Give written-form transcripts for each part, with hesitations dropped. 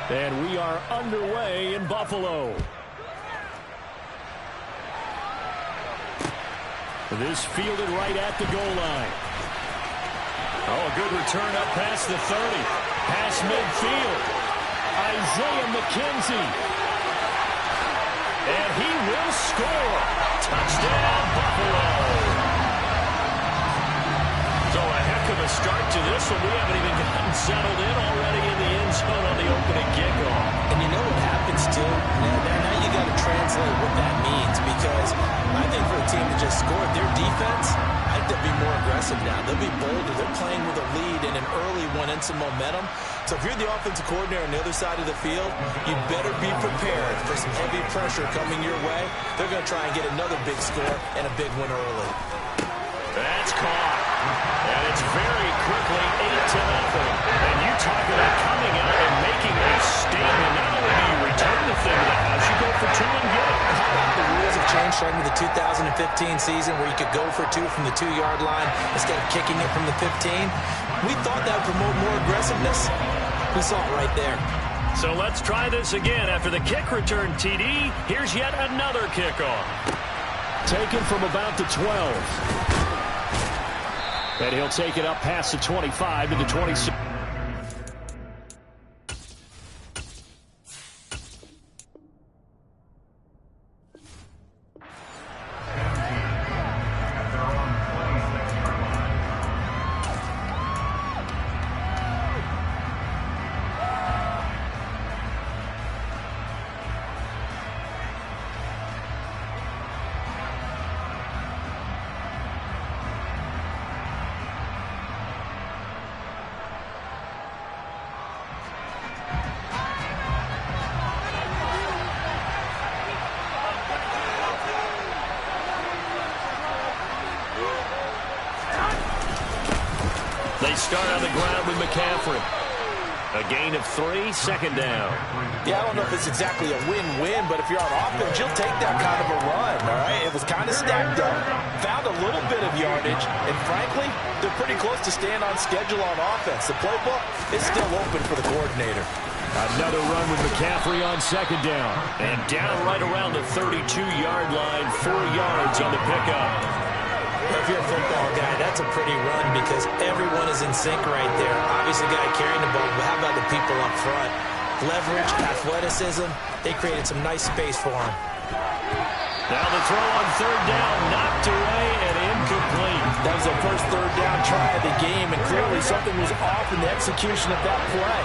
And we are underway in Buffalo. This fielded right at the goal line. Oh, a good return up past the 30. Past midfield. Isaiah McKenzie. And he will score. Touchdown, Buffalo. So a heck of a start to this one. We haven't even gotten settled in already in the end zone on the opening kickoff. And you know what happens, too? Now you got to translate what that means, because I think for a team to just score, their defense, I think they'll be more aggressive now. They'll be bolder. They're playing with a lead and an early one and some momentum. So if you're the offensive coordinator on the other side of the field, you better be prepared for some heavy pressure coming your way. They're going to try and get another big score and a big one early. That's caught. And it's very quickly 8-0. And you talk about coming out and making a statement. Not only do you return the thing to the house, you go for two and get it. How about the rules have changed starting with the 2015 season where you could go for two from the 2-yard line instead of kicking it from the 15? We thought that would promote more aggressiveness. We saw it right there. So let's try this again. After the kick return TD, here's yet another kickoff. Taken from about the 12. And he'll take it up past the 25 to the 26. They start on the ground with McCaffrey. A gain of 3, second down. Yeah, I don't know if it's exactly a win-win, but if you're on offense, you'll take that kind of a run, all right? It was kind of stacked up, found a little bit of yardage, and frankly, they're pretty close to staying on schedule on offense. The playbook is still open for the coordinator. Another run with McCaffrey on second down. And down right around the 32-yard line, 4 yards on the pickup. If you're a football guy, that's a pretty run because everyone is in sync right there. Obviously, the guy carrying the ball, but how about the people up front? Leverage, athleticism, they created some nice space for him. Now the throw on third down, knocked away and incomplete. That was their first third down try of the game, and clearly something was off in the execution of that play.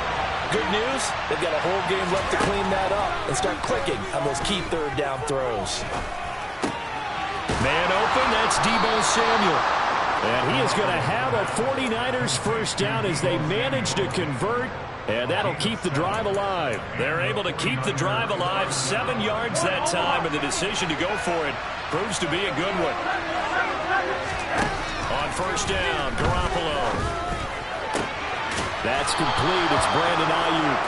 Good news, they've got a whole game left to clean that up and start clicking on those key third down throws. Man open, that's Deebo Samuel. And he is going to have a 49ers first down as they manage to convert, and that'll keep the drive alive. They're able to keep the drive alive, 7 yards that time, and the decision to go for it proves to be a good one. On first down, Garoppolo. That's complete. It's Brandon Ayuk.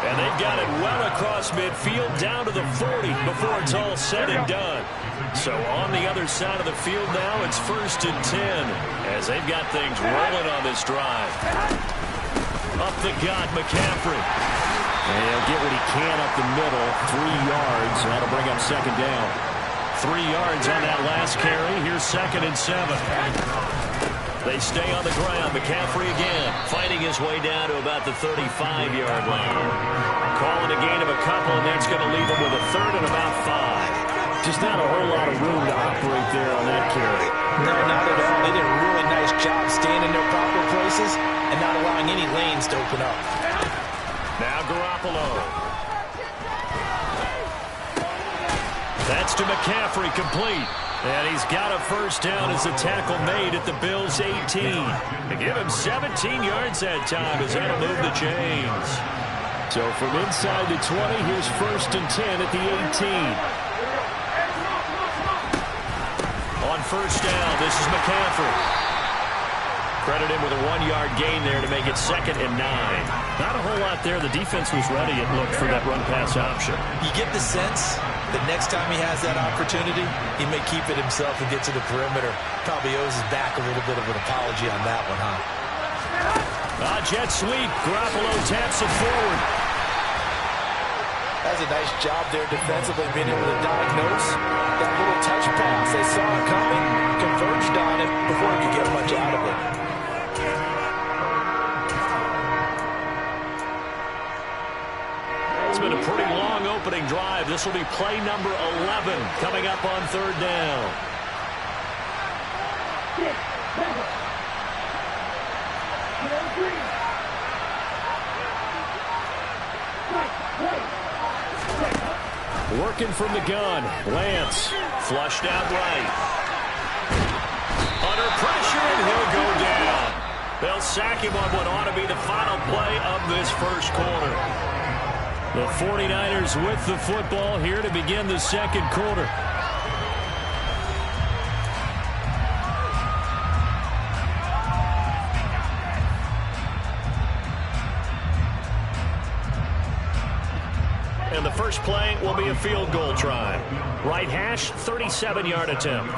And they've got it well across midfield down to the 40 before it's all said and done. So on the other side of the field now, it's 1st and 10 as they've got things rolling on this drive. Up the gut, McCaffrey. And he'll get what he can up the middle, 3 yards, and that'll bring up second down. 3 yards on that last carry. Here's 2nd and 7. They stay on the ground. McCaffrey again, fighting his way down to about the 35-yard line. Calling a gain of a couple, and that's going to leave him with a 3rd and about 5. Just not a whole lot of room to operate there on that carry. No, not at all. They did a really nice job staying in their proper places and not allowing any lanes to open up. Now Garoppolo. That's to McCaffrey, complete. And he's got a first down as the tackle made at the Bills' 18. To give him 17 yards that time as that'll move the chains. So from inside the 20, here's 1st and 10 at the 18. On first down, this is McCaffrey. Credit him with a 1-yard gain there to make it 2nd and 9. Not a whole lot there. The defense was ready, it looked, for that run-pass option. You get the sense that next time he has that opportunity, he may keep it himself and get to the perimeter. Probably owes his back a little bit of an apology on that one, huh? Jet sweep. Garoppolo taps it forward. Does a nice job there defensively, being able to diagnose that little touch pass. They saw it coming, converged on it before he could get much out of it. It's been a pretty long opening drive. This will be play number 11 coming up on third down. Working from the gun. Lance flushed out right. Under pressure, and he'll go down. They'll sack him on what ought to be the final play of this first quarter. The 49ers with the football here to begin the second quarter. And the first play will be a field goal try. Right hash, 37-yard attempt.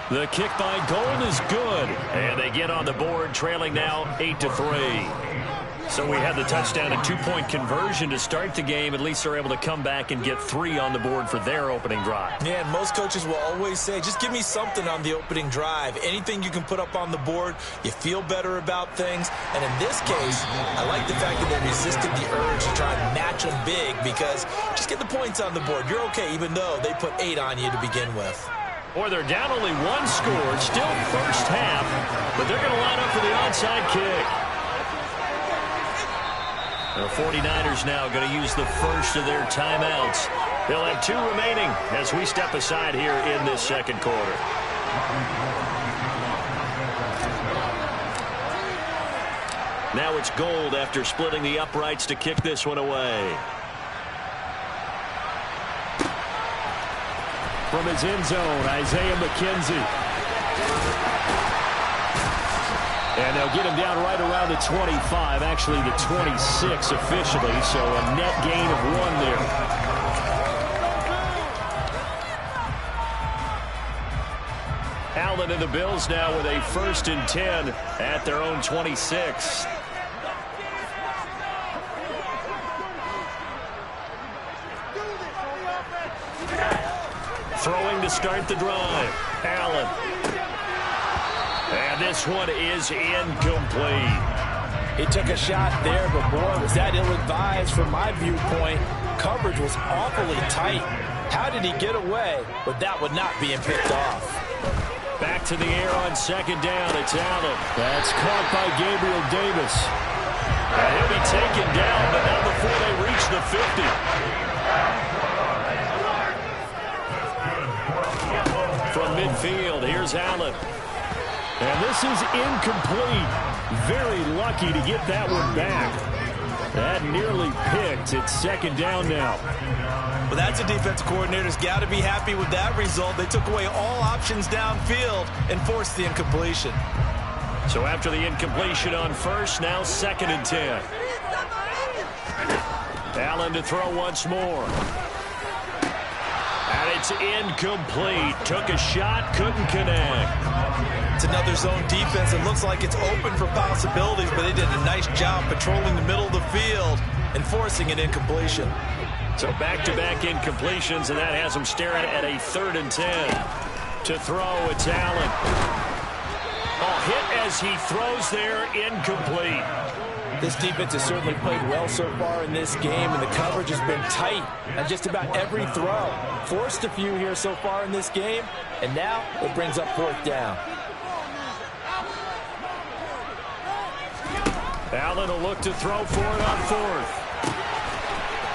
The kick by Gold is good. And they get on the board, trailing now 8-3. So we had the touchdown and two-point conversion to start the game. At least they're able to come back and get 3 on the board for their opening drive. Yeah, and most coaches will always say, just give me something on the opening drive. Anything you can put up on the board, you feel better about things. And in this case, I like the fact that they resisted the urge to try and match them big, because just get the points on the board. You're okay, even though they put 8 on you to begin with. Or they're down only 1 score, still first half, but they're going to line up for the onside kick. The 49ers now going to use the first of their timeouts. They'll have 2 remaining as we step aside here in this second quarter. Now it's Gold after splitting the uprights to kick this one away. From his end zone, Isaiah McKenzie. And they'll get him down right around the 25, actually the 26 officially, so a net gain of 1 there. Allen and the Bills now with a 1st and 10 at their own 26. Throwing to start the drive. Allen. And this one is incomplete. He took a shot there, but boy, was that ill-advised from my viewpoint. Coverage was awfully tight. How did he get away with that one not being picked off? Back to the air on second down. It's Allen. That's caught by Gabriel Davis. And he'll be taken down, but not before they reach the 50. From midfield, here's Allen. And this is incomplete. Very lucky to get that one back. That nearly picked. It's second down now. Well, that's a defensive coordinator's got to be happy with that result. They took away all options downfield and forced the incompletion. So after the incompletion on first, now 2nd and 10. Allen to throw once more. And it's incomplete. Took a shot, couldn't connect. It's another zone defense. It looks like it's open for possibilities, but they did a nice job patrolling the middle of the field and forcing an incompletion. So back-to-back incompletions, and that has them staring at a 3rd and 10. To throw, it's Allen. Oh, hit as he throws there, incomplete. This defense has certainly played well so far in this game, and the coverage has been tight on just about every throw. Forced a few here so far in this game, and now it brings up 4th down. Allen will look to throw for it on 4th.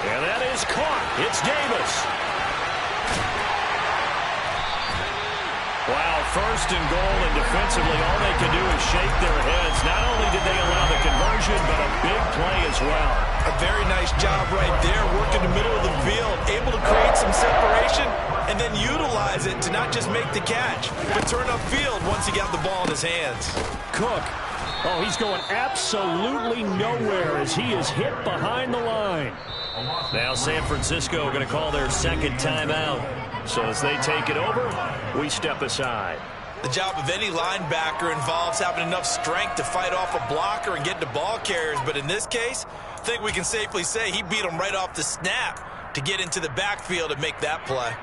And that is caught. It's Davis. Wow, 1st and goal, and defensively all they can do is shake their heads. Not only did they allow the conversion, but a big play as well. A very nice job right there, working the middle of the field, able to create some separation, and then utilize it to not just make the catch, but turn upfield once he got the ball in his hands. Cook Oh, he's going absolutely nowhere as he is hit behind the line. Now San Francisco going to call their second timeout. So as they take it over, we step aside. The job of any linebacker involves having enough strength to fight off a blocker and get to ball carriers. But in this case, I think we can safely say he beat him right off the snap to get into the backfield and make that play.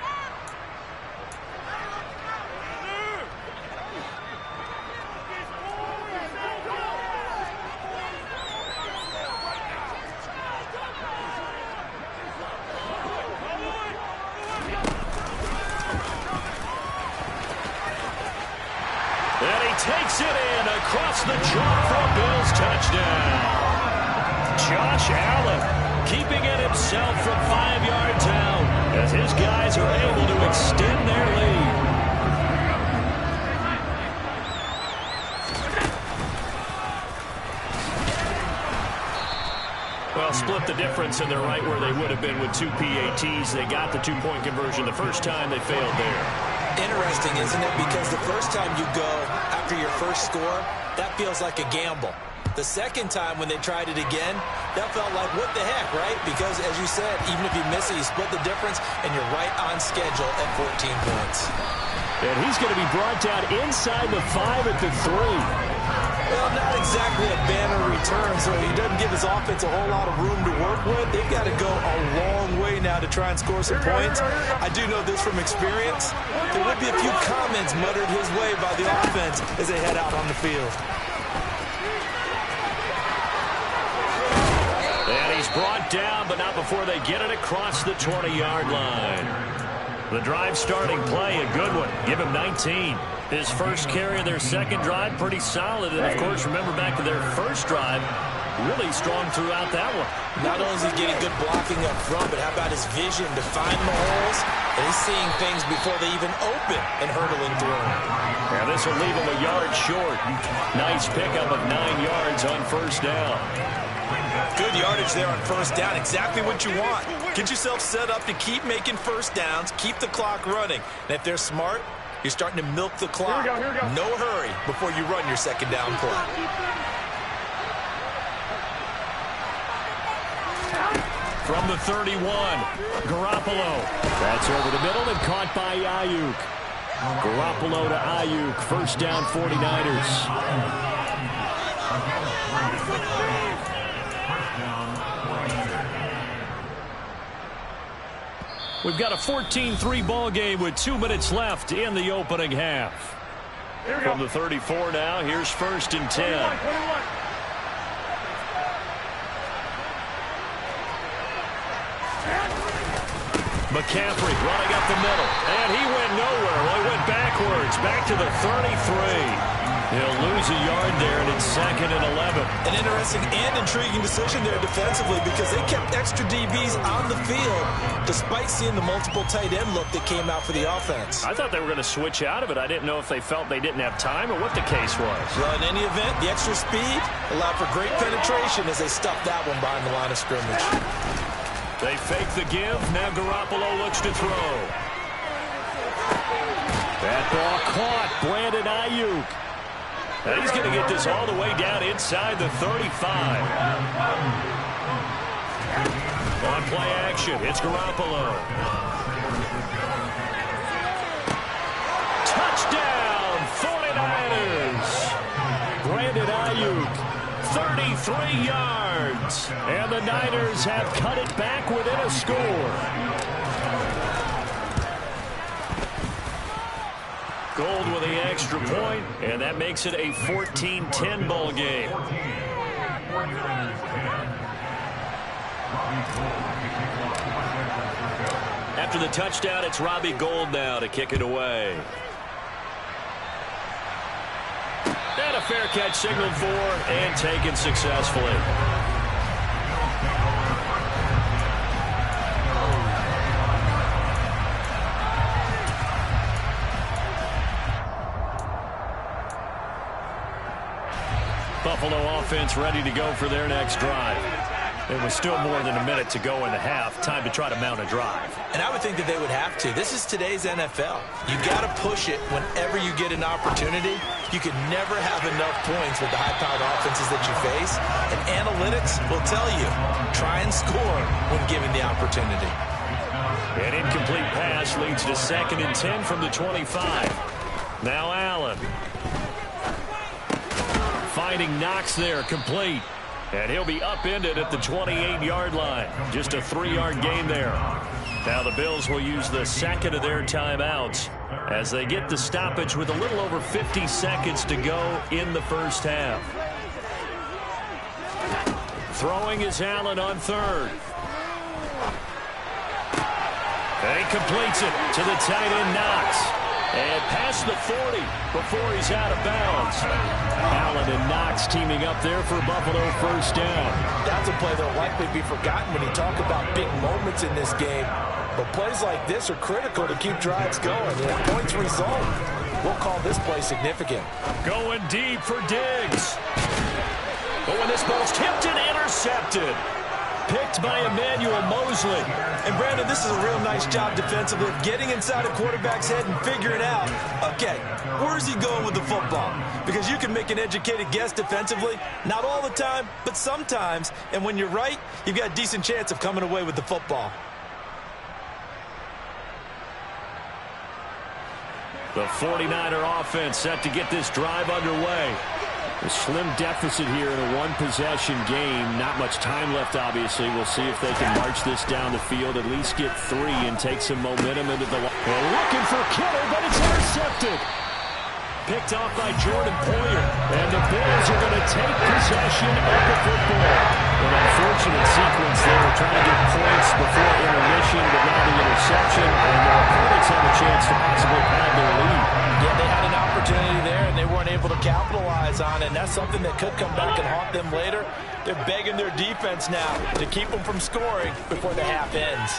And he takes it in across the chalk for a Bills touchdown. Josh Allen keeping it himself from 5 yards out as his guys are able to extend their lead. Well, split the difference, and they're right where they would have been with 2 PATs. They got the two-point conversion the first time. They failed there. Interesting, isn't it? Because the first time you go after your first score, that feels like a gamble. The second time when they tried it again, that felt like, what the heck, right? Because, as you said, even if you miss it, you split the difference, and you're right on schedule at 14 points. And he's going to be brought down inside the 5 at the 3. Well, not exactly a banner return, so he doesn't give his offense a whole lot of room to work with. They've got to go a long way now to try and score some points. I do know this from experience. There would be a few comments muttered his way by the offense as they head out on the field. And he's brought down, but not before they get it across the 20-yard line. The drive starting play, a good one. Give him 19. His first carry of their second drive, pretty solid. And, of course, remember back to their first drive, really strong throughout that one. Not only is he getting good blocking up front, but how about his vision to find the holes? And he's seeing things before they even open and hurtling through them. Now this will leave him a yard short. Nice pickup of 9 yards on first down. Good yardage there on first down. Exactly what you want. Get yourself set up to keep making first downs, keep the clock running. And if they're smart, you're starting to milk the clock. Here we go. No hurry before you run your second down play. From the 31, Garoppolo. That's over the middle and caught by Ayuk. Garoppolo to Ayuk. First down, 49ers. We've got a 14-3 ball game with 2 minutes left in the opening half. From the 34 now, here's first and 10. McCaffrey running up the middle, and he went nowhere. Well, he went backwards, back to the 33. He'll lose a yard there, and it's second and 11. An interesting and intriguing decision there defensively because they kept extra DBs on the field despite seeing the multiple tight end look that came out for the offense. I thought they were going to switch out of it. I didn't know if they felt they didn't have time or what the case was. Well, in any event, the extra speed allowed for great penetration as they stuffed that one behind the line of scrimmage. They fake the give. Now Garoppolo looks to throw. That ball caught. Brandon Ayuk. And he's going to get this all the way down inside the 35. On play action, it's Garoppolo. Touchdown, 49ers. Brandon Ayuk, 33 yards. And the Niners have cut it back within a score. Gold with the extra point, and that makes it a 14-10 ball game. After the touchdown, it's Robbie Gould now to kick it away. And a fair catch signaled for and taken successfully. Buffalo offense ready to go for their next drive. It was still more than a minute to go in the half. Time to try to mount a drive. And I would think that they would have to. This is today's NFL. You got to push it whenever you get an opportunity. You can never have enough points with the high-powered offenses that you face. And analytics will tell you, try and score when given the opportunity. An incomplete pass leads to 2nd and 10 from the 25. Now Allen. Finding Knox there, complete. And he'll be upended at the 28-yard line. Just a 3-yard gain there. Now the Bills will use the second of their timeouts as they get the stoppage with a little over 50 seconds to go in the first half. Throwing is Allen on 3rd. And he completes it to the tight end Knox. And past the 40 before he's out of bounds. Allen and Knox teaming up there for Buffalo first down. That's a play that will likely be forgotten when you talk about big moments in this game. But plays like this are critical to keep drives going. And if points result, we'll call this play significant. Going deep for Diggs. But when this ball's tipped and intercepted. Picked by Emmanuel Mosley. And, Brandon, this is a real nice job defensively of getting inside a quarterback's head and figuring out, okay, where's he going with the football? Because you can make an educated guess defensively, not all the time, but sometimes. And when you're right, you've got a decent chance of coming away with the football. The 49er offense set to get this drive underway. A slim deficit here in a one-possession game. Not much time left, obviously. We'll see if they can march this down the field, at least get 3 and take some momentum into the line. They're looking for Kittle, but it's intercepted. Picked off by Jordan Poyer. And the Bills are going to take possession of the football. An unfortunate sequence there, trying to get points before intermission, but now the interception, and their opponents have a chance to possibly pad their lead. Yeah, they had an opportunity there, and they weren't able to capitalize on it. And that's something that could come back and haunt them later. They're begging their defense now to keep them from scoring before the half ends.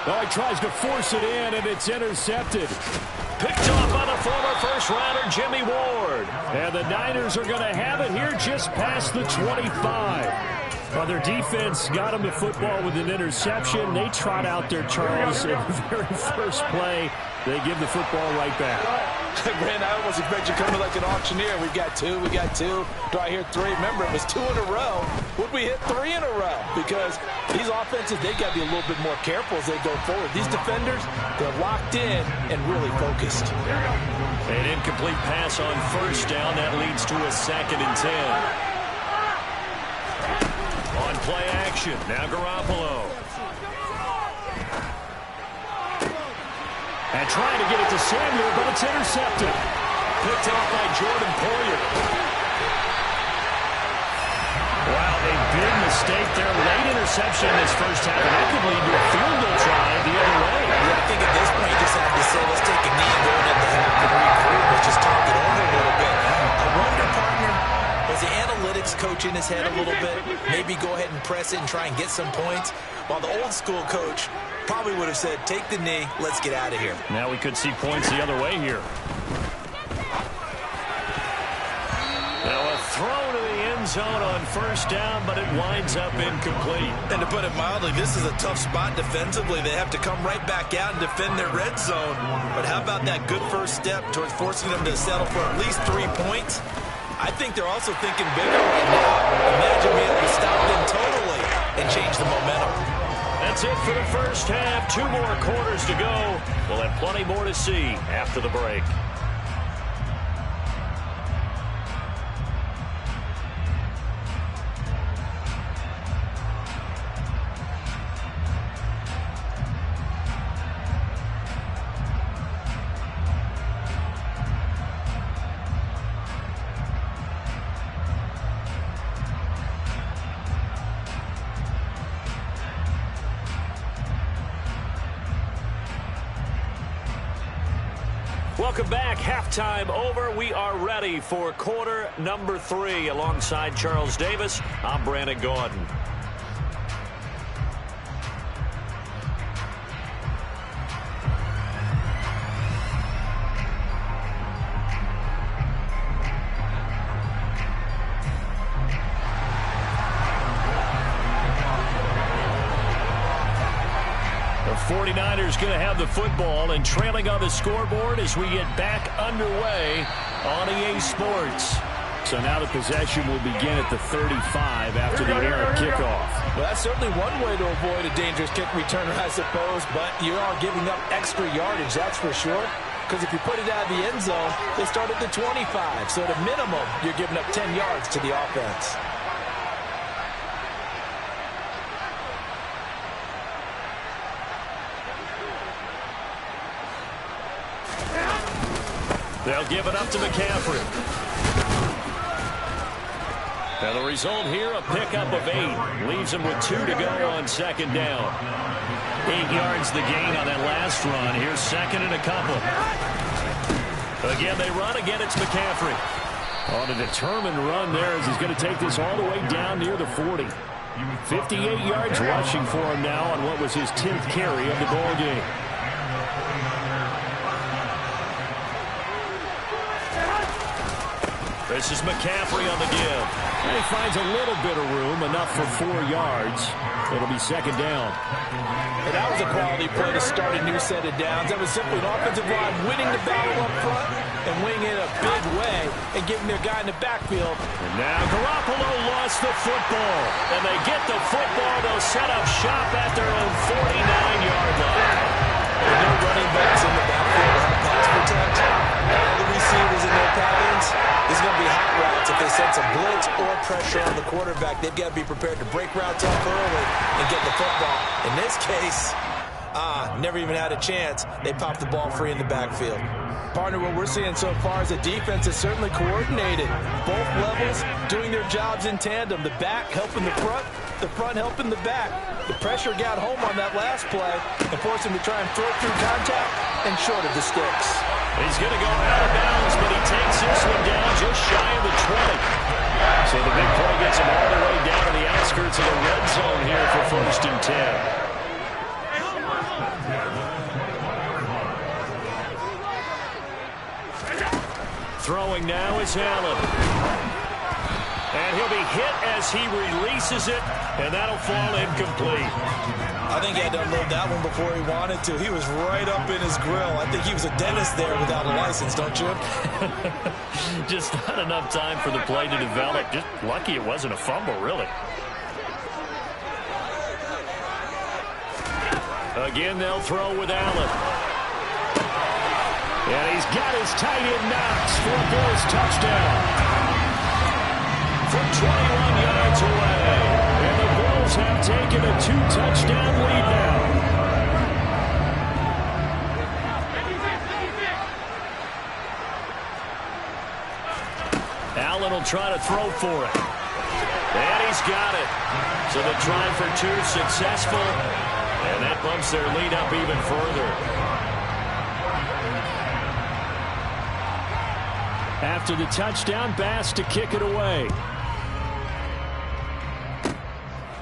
Oh, he tries to force it in, and it's intercepted. Picked off by the former first-rounder Jimmy Ward. And the Niners are going to have it here just past the 25. Well, their defense got them the football with an interception. They trot out their Charles in the very first play. They give the football right back. Brand, I almost expect you coming like an auctioneer. We've got 2, we got 2. Do I hear 3? Remember, it was 2 in a row. Would we hit 3 in a row? Because these offenses, they got to be a little bit more careful as they go forward. These defenders, they're locked in and really focused. An incomplete pass on first down. That leads to a 2nd and 10. On play action, now Garoppolo. And trying to get it to Samuel, but it's intercepted. Picked off by Jordan Poyer. Wow, a big mistake there. Late interception in this first half, and that could lead to a field goal try the other way. Yeah, I think at this point you just have to say, let's take a knee going at the half and regroup. Let's just talk it over a little bit. I wonder, partner, was the analytics coach in his head a little bit? Maybe go ahead and press it and try and get some points? While the old school coach probably would have said, take the knee, let's get out of here. Now we could see points the other way here. Now a throw to the end zone on first down, but it winds up incomplete. And to put it mildly, this is a tough spot defensively. They have to come right back out and defend their red zone. But how about that good first step towards forcing them to settle for at least 3 points? I think they're also thinking bigger right now. Imagine being able to stop them totally and change the momentum. That's it for the first half. 2 more quarters to go. We'll have plenty more to see after the break. Welcome back. Halftime over. We are ready for quarter number 3. Alongside Charles Davis, I'm Brandon Gordon. 49ers going to have the football and trailing on the scoreboard as we get back underway on EA Sports. So now the possession will begin at the 35 after the errant kickoff. Well, that's certainly one way to avoid a dangerous kick returner, I suppose, but you are giving up extra yardage, that's for sure. Because if you put it out of the end zone, they start at the 25. So at a minimum, you're giving up 10 yards to the offense. They'll give it up to McCaffrey. And the result here, a pickup of 8. Leaves him with 2 to go on second down. 8 yards the gain on that last run. Here's second and a couple. Again, they run. Again, it's McCaffrey. On a determined run there as he's going to take this all the way down near the 40. 58 yards rushing for him now on what was his 10th carry of the ball game. This is McCaffrey on the give. And he finds a little bit of room, enough for 4 yards. It'll be second down. And that was a quality play to start a new set of downs. That was simply an offensive line winning the battle up front and winning it a big way and getting their guy in the backfield. And now Garoppolo lost the football. And they get the football. They'll set up shop at their own 49-yard line. With no running backs in the backfield to help pass protect, all the receivers in their patterns, there's going to be hot routes. If they sense a blitz or pressure on the quarterback, they've got to be prepared to break routes up early and get the football. In this case, never even had a chance. They popped the ball free in the backfield. Partner, what we're seeing so far is the defense is certainly coordinated. Both levels doing their jobs in tandem. The back helping the front helping the back. The pressure got home on that last play and forced him to try and throw through contact and short of the sticks. He's going to go out of bounds, but he takes this one down just shy of the 20. So the big play gets him all the way down to the outskirts of the red zone here for 1st and 10. Throwing now is Allen. And he'll be hit as he releases it, and that'll fall incomplete. I think he had to unload that one before he wanted to. He was right up in his grill. I think he was a dentist there without a license, don't you? Just not enough time for the play to develop. Just lucky it wasn't a fumble, really. Again, they'll throw with Allen. And he's got his tight end Knox for a Bills touchdown. From 21 yards away. And the Bills have taken a 2-touchdown lead now. Allen will try to throw for it. And he's got it. So the try for 2 successful. And that bumps their lead up even further. After the touchdown, Bass to kick it away.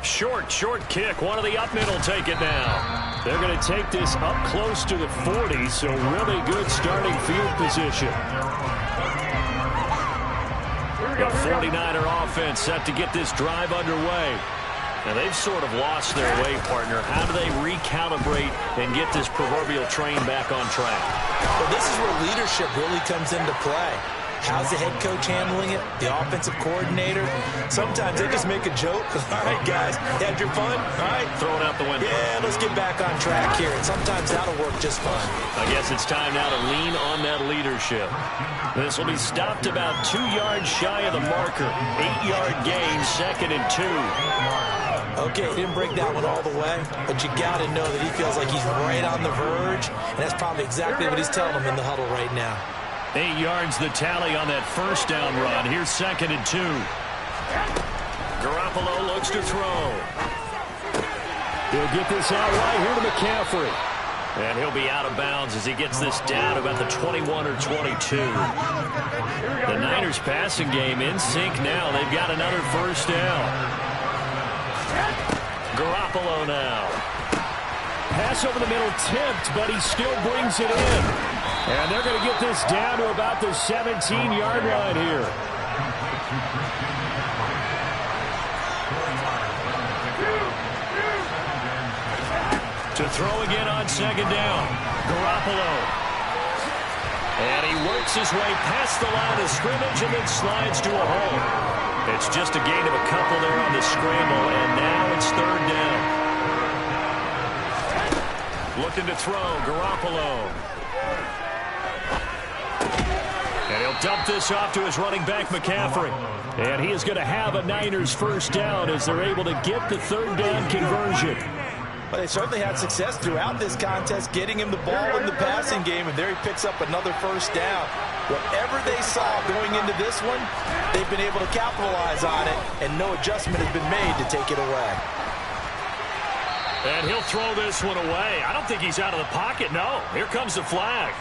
Short kick. One of the up middle take it now. They're going to take this up close to the 40, so really good starting field position. The 49er offense set to get this drive underway. Now, they've sort of lost their way, partner. How do they recalibrate and get this proverbial train back on track? Well, this is where leadership really comes into play. How's the head coach handling it? The offensive coordinator? Sometimes they just make a joke. All right, guys, had your fun? All right. Throw it out the window. Yeah, let's get back on track here. And sometimes that'll work just fine. I guess it's time now to lean on that leadership. This will be stopped about 2 yards shy of the marker. 8-yard gain, 2nd and 2. Okay, he didn't break that one all the way, but you got to know that he feels like he's right on the verge, and that's probably exactly what he's telling him in the huddle right now. 8 yards the tally on that first down run. Here's 2nd and 2. Garoppolo looks to throw. He'll get this out right here to McCaffrey. And he'll be out of bounds as he gets this down about the 21 or 22. The Niners passing game in sync now. They've got another first down. Garoppolo now. Pass over the middle tipped, but he still brings it in. And they're going to get this down to about the 17-yard line here. To throw again on second down. Garoppolo. And he works his way past the line of scrimmage and then slides to a hole. It's just a gain of a couple there on the scramble, and now it's third down. Looking to throw, Garoppolo. And he'll dump this off to his running back, McCaffrey. And he is going to have a Niners first down as they're able to get the third down conversion. Well, they certainly had success throughout this contest, getting him the ball in the passing game, and there he picks up another first down. Whatever they saw going into this one, they've been able to capitalize on it, and no adjustment has been made to take it away. And he'll throw this one away. I don't think he's out of the pocket, no. Here comes the flag.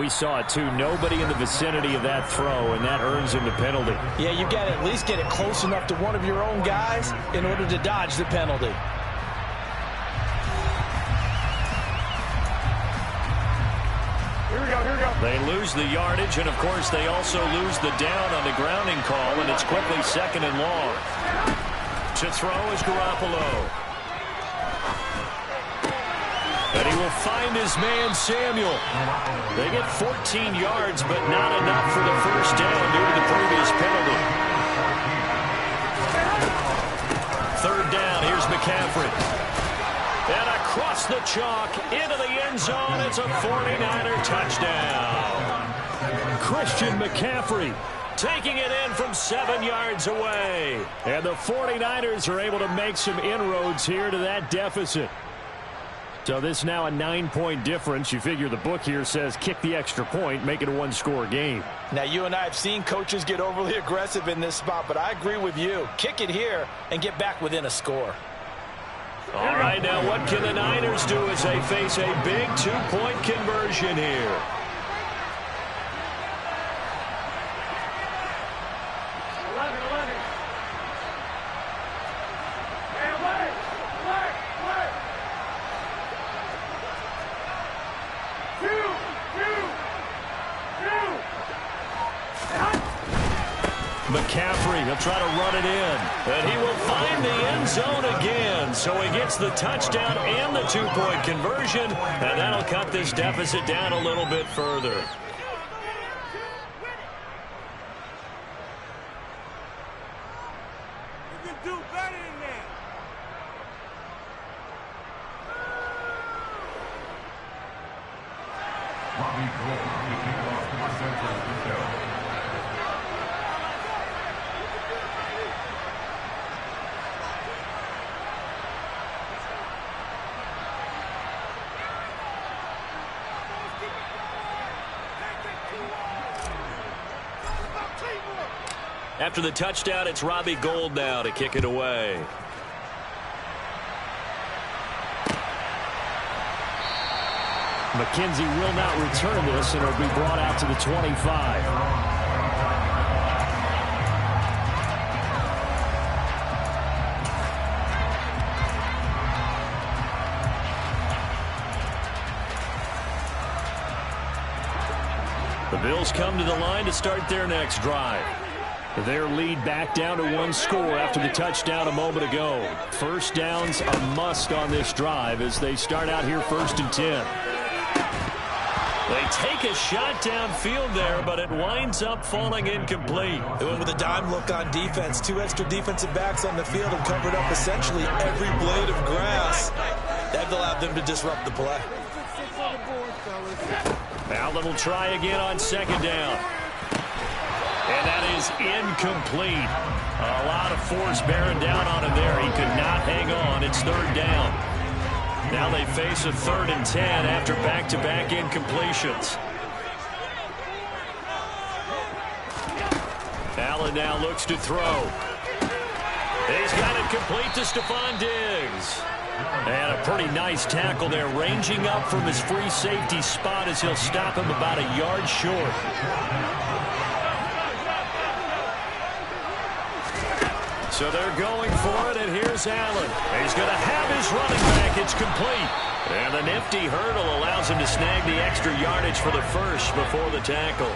We saw it, too. Nobody in the vicinity of that throw, and that earns him the penalty. Yeah, you've got to at least get it close enough to one of your own guys in order to dodge the penalty. They lose the yardage, and, of course, they also lose the down on the grounding call, and it's quickly second and long. To throw is Garoppolo. And he will find his man, Samuel. They get 14 yards, but not enough for the first down due to the previous penalty. Third down, here's McCaffrey. And across the chalk, into the end zone, it's a 49er touchdown. Christian McCaffrey taking it in from 7 yards away. And the 49ers are able to make some inroads here to that deficit. So this now a 9-point difference. You figure the book here says kick the extra point, make it a one-score game. Now, you and I have seen coaches get overly aggressive in this spot, but I agree with you. Kick it here and get back within a score. All right, now what can the Niners do as they face a big two-point conversion here? McCaffrey, he'll try to run it in. And he will find the end zone again. So he gets the touchdown and the two-point conversion. And that'll cut this deficit down a little bit further. You can do better than that. After the touchdown, it's Robbie Gould now to kick it away. McKenzie will not return this, and it'll be brought out to the 25. The Bills come to the line to start their next drive. Their lead back down to one score after the touchdown a moment ago. First down's a must on this drive as they start out here 1st and 10. They take a shot downfield there, but it winds up falling incomplete. They went with a dime look on defense. 2 extra defensive backs on the field and covered up essentially every blade of grass. That allowed them to disrupt the play. Allen will try again on second down. And that is incomplete. A lot of force bearing down on him there. He could not hang on. It's third down. Now they face a 3rd and 10 after back-to-back incompletions. Allen now looks to throw. He's got it complete to Stephon Diggs. And a pretty nice tackle there, ranging up from his free safety spot as he'll stop him about a yard short. So they're going for it, and here's Allen. He's going to have his running back. It's complete. And the nifty hurdle allows him to snag the extra yardage for the first before the tackle.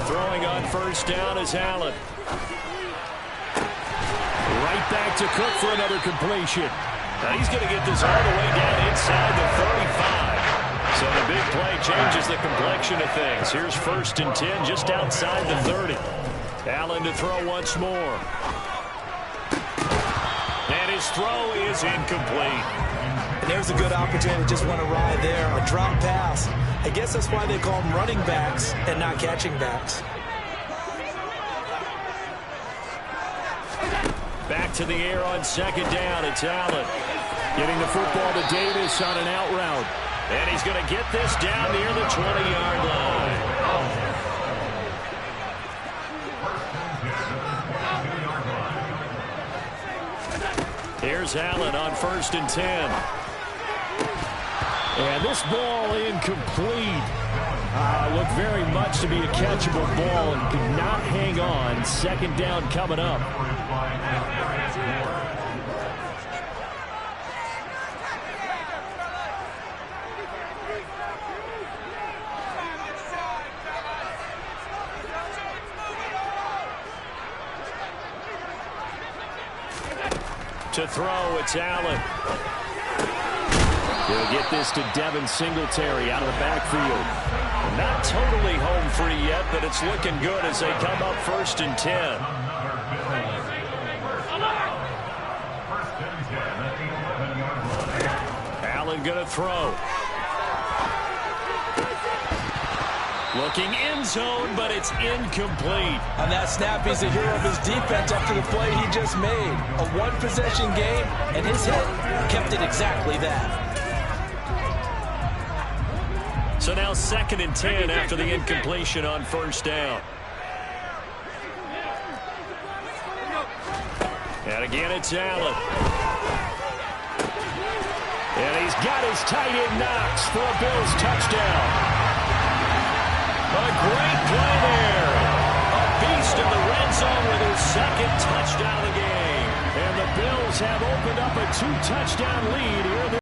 Throwing on first down is Allen. Right back to Cook for another completion. Now he's going to get this all the way down inside the 35. So the big play changes the complexion of things. Here's 1st and 10 just outside the 30. Allen to throw once more. And his throw is incomplete. And there's a good opportunity. Just went awry there. A drop pass. I guess that's why they call them running backs and not catching backs. Back to the air on 2nd down. It's Allen. Getting the football to Davis on an out route. And he's going to get this down near the 20-yard line. Here's Allen on 1st and 10. And this ball incomplete. Looked very much to be a catchable ball and could not hang on. 2nd down coming up. To throw, it's Allen. He'll get this to Devin Singletary out of the backfield. Not totally home free yet, but it's looking good as they come up 1st and 10. Allen going to throw. Looking end zone, but it's incomplete. On that snap, he's the hero of his defense after the play he just made. A one-possession game, and his hit kept it exactly that. So now 2nd and 10 after the incompletion on 1st down. And again, it's Allen. And he's got his tight end Knox for a Bills touchdown. A great play there. A beast in the red zone with his 2nd touchdown of the game. And the Bills have opened up a 2-touchdown lead here in the